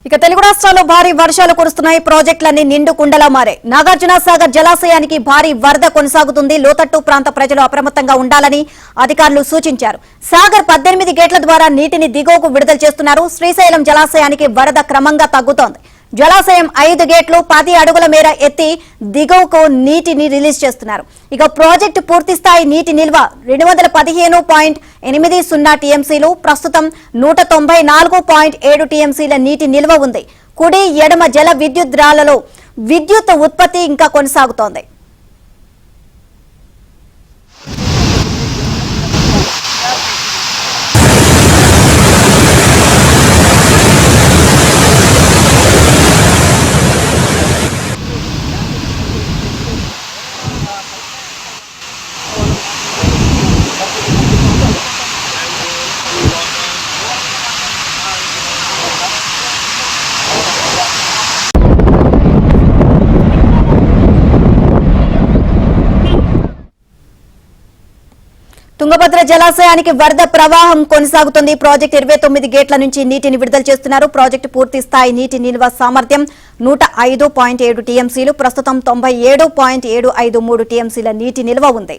ఇక తెలుగు రాష్ట్రాల్లో భారీ వర్షాలు కురుస్తున్నాయి. ప్రాజెక్టులన్నీ నిండు కుండలా మారాయి. నాగార్జున సాగర్ జలాశయానికి భారీ వరద కొనసాగుతుంది. లోతట్టు ప్రాంత ప్రజలు అప్రమత్తంగా ఉండాలని అధికారులు సూచించారు. సాగర్ 18 గేట్ల ద్వారా నీటిని దిగువకు విడుదల చేస్తున్నారు. శ్రీశైలం జలాశయానికి వరద క్రమంగా తగ్గుతోంది. జలాశయం 5 గేట్లు 10 అడుగుల మేర ఎత్తి దిగువకు నీటిని రిలీజ్ చేస్తున్నారు. ఇక ప్రాజెక్టు పూర్తి స్థాయి నీటి నిల్వ 215.80 టీఎంసీలు, ప్రస్తుతం 194.7 టీఎంసీల నీటి నిల్వ ఉంది. కుడి ఎడమ జల విద్యుత్ ద్రాలలో విద్యుత్ ఉత్పత్తి ఇంకా కొనసాగుతోంది. తుంగభద్ర జలాశయానికి వరద ప్రవాహం కొనసాగుతుంది. ప్రాజెక్టు 29 గేట్ల నుంచి నీటిని విడుదల చేస్తున్నారు. ప్రాజెక్టు పూర్తి స్థాయి నీటి నిల్వ సామర్థ్యం 105.7 టీఎంసీలు, ప్రస్తుతం 97.753 టీఎంసీల నీటి నిల్వ ఉంది.